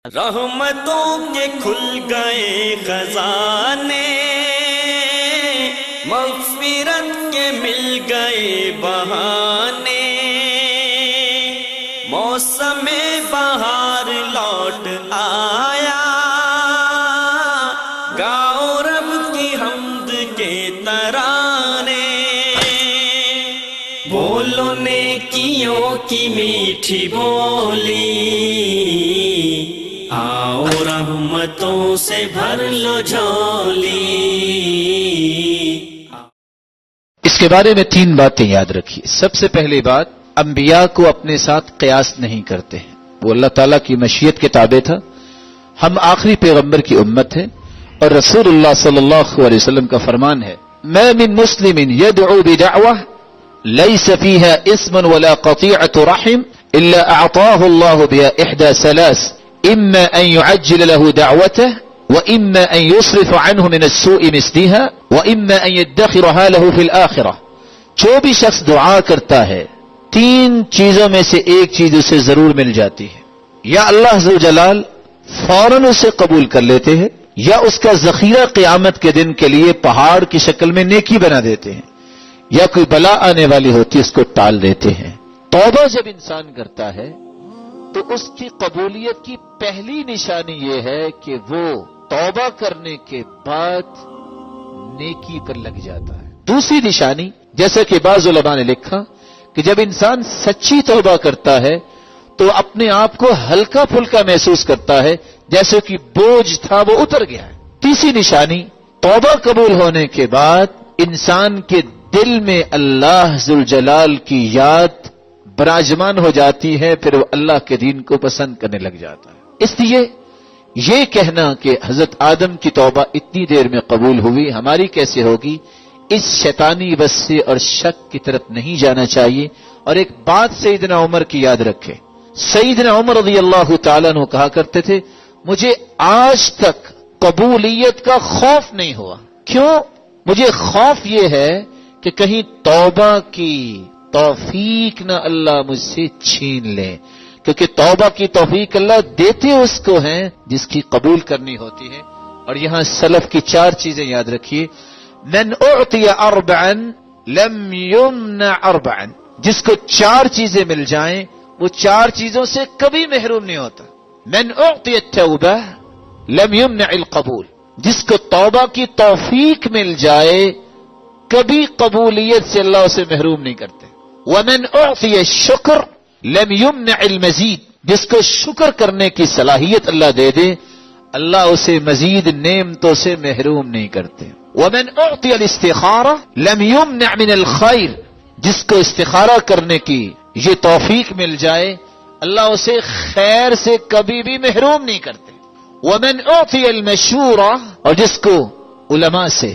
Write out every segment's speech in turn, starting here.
رحمتوں کے کھل گئے خزانے، مغفرت کے مل گئے بہانے، موسم بہار لوٹ آیا، گاؤ رب کی حمد کے ترانے، بولو نیکیوں کی میٹھی بولی، آؤ رحمتوں سے بھر لو جھولی۔ اس کے بارے میں 3 باتیں یاد رکھیے۔ سب سے پہلی بات، انبیاء کو اپنے ساتھ قیاس نہیں کرتے ہیں، وہ اللہ تعالیٰ کی مشیت کے تابع تھا۔ ہم آخری پیغمبر کی امت ہیں، اور رسول اللہ صلی اللہ علیہ وسلم کا فرمان ہے، ما من مسلم يدعو بدعوة ليس فيها اسم ولا قطيعة رحم إلا أعطاه الله بها إحدى 3، إما أن يعجل له دعوته، وإما أن يصرف عنه من السوء مثلها، وإما أن يدخرها له في الآخرة۔ جو بھی شخص دعا کرتا ہے 3 چیزوں میں سے ایک چیز اسے ضرور مل جاتی ہے، یا اللہ ذوالجلال فوراً اسے قبول کر لیتے ہیں، یا اس کا ذخیرہ قیامت کے دن کے لیے پہاڑ کی شکل میں نیکی بنا دیتے ہیں، یا کوئی بلا آنے والی ہوتی اس کو ٹال دیتے ہیں۔ توبہ جب انسان کرتا ہے تو اس کی قبولیت کی پہلی نشانی یہ ہے کہ وہ توبہ کرنے کے بعد نیکی پر لگ جاتا ہے۔ دوسری نشانی، جیسا کہ بعض علماء نے لکھا، کہ جب انسان سچی توبہ کرتا ہے تو اپنے آپ کو ہلکا پھلکا محسوس کرتا ہے، جیسے کہ بوجھ تھا وہ اتر گیا ہے۔ تیسری نشانی، توبہ قبول ہونے کے بعد انسان کے دل میں اللہ ذوالجلال کی یاد براجمان ہو جاتی ہے، پھر وہ اللہ کے دین کو پسند کرنے لگ جاتا ہے۔ اس لیے یہ کہنا کہ حضرت آدم کی توبہ اتنی دیر میں قبول ہوئی، ہماری کیسے ہوگی، اس شیطانی بس سے اور شک کی طرف نہیں جانا چاہیے۔ اور ایک بات سیدنا عمر کی یاد رکھے، سیدنا عمر رضی اللہ تعالیٰ عنہ کہا کرتے تھے، مجھے آج تک قبولیت کا خوف نہیں ہوا۔ کیوں؟ مجھے خوف یہ ہے کہ کہیں توبہ کی توفیق نہ اللہ مجھ سے چھین لے، کیونکہ توبہ کی توفیق اللہ دیتے اس کو ہیں جس کی قبول کرنی ہوتی ہے۔ اور یہاں سلف کی 4 چیزیں یاد رکھیے، من اعطی 4 لم یمنع 4، جس کو 4 چیزیں مل جائیں وہ 4 چیزوں سے کبھی محروم نہیں ہوتا۔ من اعطی التوبہ لم یمنع القبول، جس کو توبہ کی توفیق مل جائے کبھی قبولیت سے اللہ اسے محروم نہیں کرتے۔ ومن اعطی الشکر لم یمنع المزید، جس کو شکر کرنے کی صلاحیت اللہ دے دے اللہ اسے مزید نعمتوں سے محروم نہیں کرتے۔ ومن اعطی الاستخارہ لم یمنع من الخیر، جس کو استخارہ کرنے کی یہ توفیق مل جائے اللہ اسے خیر سے کبھی بھی محروم نہیں کرتے۔ ومن اعطی المشورہ، اور جس کو علماء سے،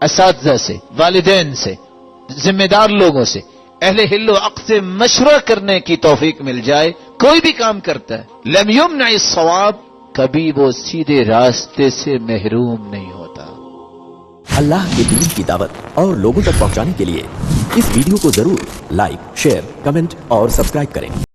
اساتذہ سے، والدین سے، ذمہ دار لوگوں سے، اہل حل و عقد سے مشورہ کرنے کی توفیق مل جائے، کوئی بھی کام کرتا ہے، لم یمنع الصواب، کبھی وہ سیدھے راستے سے محروم نہیں ہوتا۔ اللہ کے دین کی دعوت اور لوگوں تک پہنچانے کے لیے اس ویڈیو کو ضرور لائک، شیئر، کمنٹ اور سبسکرائب کریں۔